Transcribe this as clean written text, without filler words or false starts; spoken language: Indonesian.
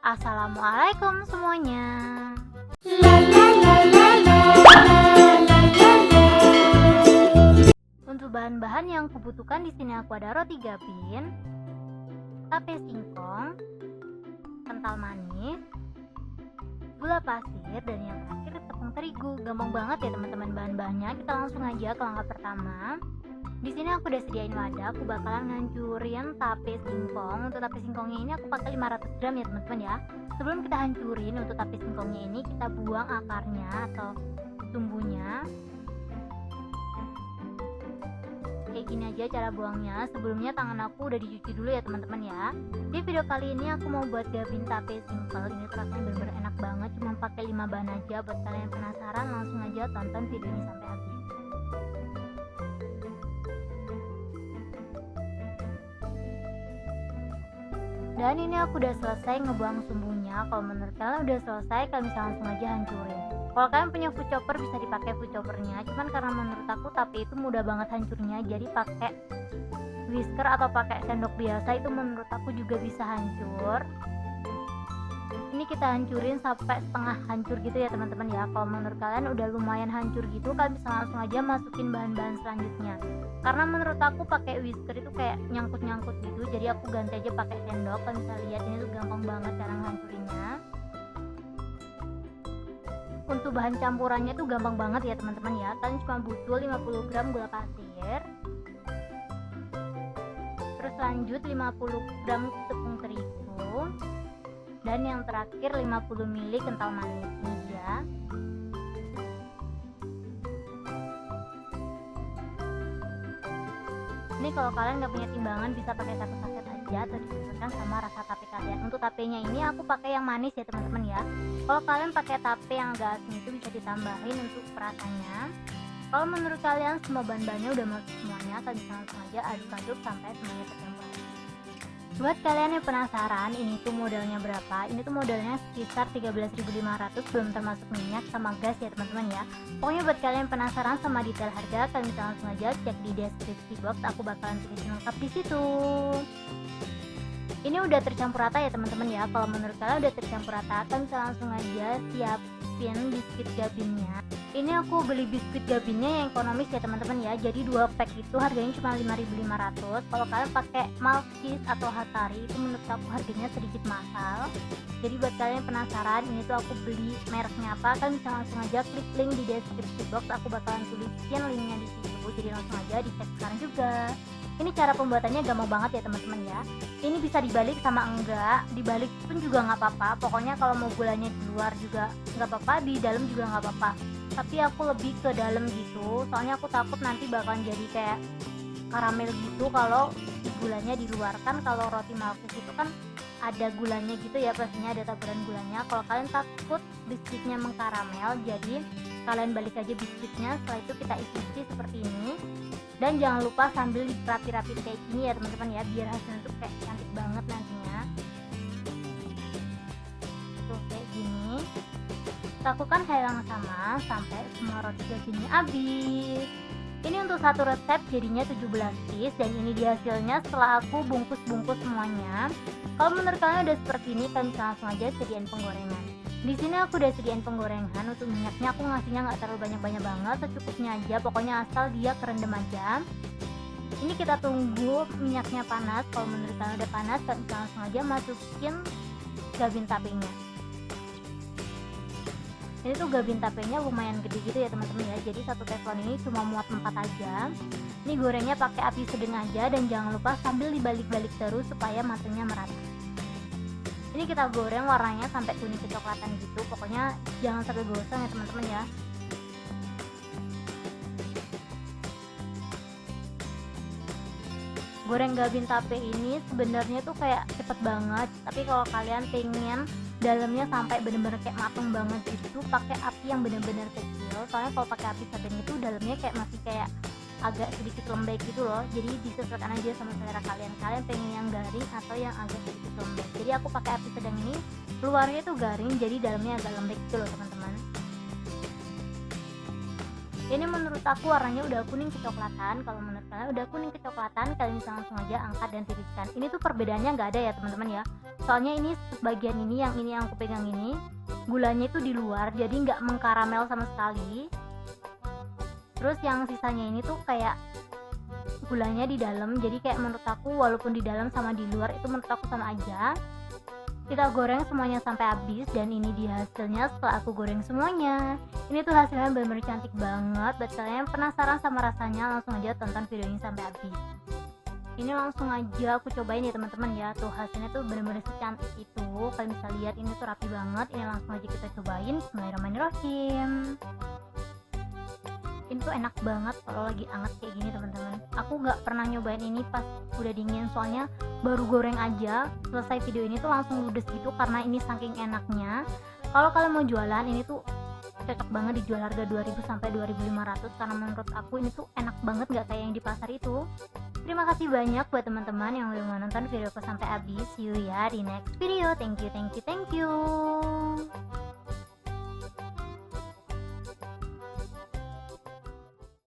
Assalamualaikum semuanya. Untuk bahan-bahan yang kubutuhkan di sini aku ada roti gabin, tape singkong, kental manis, gula pasir, dan yang terakhir tepung terigu. Gampang banget ya teman-teman bahan-bahannya. Kita langsung aja ke langkah pertama. Di sini aku udah sediain wadah. Aku bakalan ngancurin tape singkong. Untuk tape singkongnya ini aku pakai 500 gram ya teman-teman ya. Sebelum kita hancurin untuk tape singkongnya ini, kita buang akarnya atau tumbunya. Kayak gini aja cara buangnya. Sebelumnya tangan aku udah dicuci dulu ya teman-teman ya. Di video kali ini aku mau buat gabin tape simple. Ini rasanya bener-bener enak banget, cuma pakai 5 bahan aja. Buat kalian yang penasaran, langsung aja tonton video ini sampai habis. Dan ini aku udah selesai ngebuang sumbunya. Kalau menurut kalian udah selesai, kalian bisa langsung aja hancurin. Kalau kalian punya food chopper bisa dipakai food choppernya. Cuman karena menurut aku tape itu mudah banget hancurnya, jadi pakai whisker atau pakai sendok biasa itu menurut aku juga bisa hancur. Ini kita hancurin sampai setengah hancur gitu ya teman-teman ya. Kalau menurut kalian udah lumayan hancur gitu, kalian bisa langsung aja masukin bahan-bahan selanjutnya. Karena menurut aku pakai whisker itu kayak nyangkut-nyangkut gitu, jadi aku ganti aja pakai sendok. Kalian bisa lihat ini tuh gampang banget cara ngancurinnya. Untuk bahan campurannya tuh gampang banget ya teman-teman ya. Kalian cuma butuh 50 gram gula pasir, terus lanjut 50 gram tepung terigu, dan yang terakhir 50 ml kental manis ya. Ini kalau kalian nggak punya timbangan bisa pakai satu saset aja atau disesuaikan sama rasa tape kalian. Untuk tapenya ini aku pakai yang manis ya teman-teman ya. Kalau kalian pakai tape yang agak asin itu bisa ditambahin untuk rasanya. Kalau menurut kalian semua bahan-bahannya udah masuk semuanya, kalian bisa langsung aja aduk-aduk sampai semuanya tercampur. Buat kalian yang penasaran ini tuh modalnya berapa, ini tuh modalnya sekitar 13.500 belum termasuk minyak sama gas ya teman-teman ya. Pokoknya buat kalian yang penasaran sama detail harga, kalian bisa langsung aja cek di deskripsi box, aku bakalan tulisin lengkap di situ. Ini udah tercampur rata ya teman-teman ya. Kalau menurut kalian udah tercampur rata, kalian bisa langsung aja siapin biskuit gabinnya. Ini aku beli biskuit gabinnya yang ekonomis ya teman-teman ya. Jadi 2 pack itu harganya cuma 5.500. Kalau kalian pakai Malkis atau Hatari itu menurut aku harganya sedikit mahal. Jadi buat kalian yang penasaran ini tuh aku beli mereknya apa, kalian bisa langsung aja klik link di deskripsi box, aku bakalan tulisin linknya di situ. Jadi langsung aja dicek sekarang juga. Ini cara pembuatannya gampang banget ya teman-teman ya. Ini bisa dibalik sama enggak, dibalik pun juga nggak apa-apa. Pokoknya kalau mau gulanya di luar juga nggak apa-apa, di dalam juga nggak apa-apa. Tapi aku lebih ke dalam gitu, soalnya aku takut nanti bakalan jadi kayak karamel gitu kalau gulanya di luar. Kan kalau roti Malkis itu kan ada gulanya gitu ya, pastinya ada taburan gulanya. Kalau kalian takut biskuitnya mengkaramel, jadi kalian balik aja biskuitnya. Setelah itu kita isi seperti ini. Dan jangan lupa sambil dirapi-rapi kayak gini ya teman-teman ya, biar hasilnya tuh kayak cantik banget nantinya. Tuh kayak gini. Lakukan hal yang sama sampai semua roti gabinnya habis. Ini untuk satu resep jadinya 17 piece, dan ini dia hasilnya setelah aku bungkus-bungkus semuanya. Kalau menurut kalian udah seperti ini, kalian bisa langsung aja sediain penggorengan. Di sini aku udah sediain penggorengan. Untuk minyaknya aku ngasihnya nggak terlalu banyak-banyak banget, secukupnya aja. Pokoknya asal dia kerendam aja. Ini kita tunggu minyaknya panas. Kalau menurut kalian udah panas, kalian bisa langsung aja masukin gabin tapenya. Ini tuh gabin tapenya lumayan gede gitu ya teman-teman ya. Jadi satu teflon ini cuma muat 4 aja. Ini gorengnya pakai api sedang aja, dan jangan lupa sambil dibalik-balik terus supaya matangnya merata. Ini kita goreng warnanya sampai kuning kecoklatan gitu. Pokoknya jangan sampai gosong ya teman-teman ya. Goreng gabin tape ini sebenarnya tuh kayak cepet banget, tapi kalau kalian pengen dalamnya sampai bener-bener kayak matang banget gitu, pakai api yang bener-bener kecil. Soalnya kalau pakai api sedang itu dalamnya kayak masih kayak agak sedikit lembek gitu loh. Jadi disesuaikan aja sama selera kalian. Kalian pengen yang garing atau yang agak sedikit lembek. Jadi aku pakai api sedang ini, luarnya tuh garing, jadi dalamnya agak lembek gitu loh teman-teman. Ini menurut aku warnanya udah kuning kecoklatan. Kalau menurut kalian udah kuning kecoklatan, kalian bisa langsung aja angkat dan tiriskan. Ini tuh perbedaannya nggak ada ya teman-teman ya. Soalnya ini bagian ini yang aku pegang ini, gulanya itu di luar, jadi nggak mengkaramel sama sekali. Terus yang sisanya ini tuh kayak gulanya di dalam, jadi kayak menurut aku walaupun di dalam sama di luar itu menurut aku sama aja. Kita goreng semuanya sampai habis, dan ini dia hasilnya setelah aku goreng semuanya. Ini tuh hasilnya bener-bener cantik banget. Buat kalian yang penasaran sama rasanya, langsung aja tonton video ini sampai habis. Ini langsung aja aku cobain ya teman-teman ya. Tuh hasilnya tuh bener-bener secantik itu. Kalian bisa lihat ini tuh rapi banget. Ini langsung aja kita cobain. Bismillahirrahmanirrahim. Ini tuh enak banget kalau lagi anget kayak gini teman-teman. Aku nggak pernah nyobain ini pas udah dingin, soalnya baru goreng aja selesai video ini tuh langsung ludes gitu karena ini saking enaknya. Kalau kalian mau jualan ini tuh cocok banget dijual harga 2000 sampai 2500 karena menurut aku ini tuh enak banget, nggak kayak yang di pasar itu. Terima kasih banyak buat teman-teman yang udah menonton videoku sampai habis. See you ya di next video. Thank you.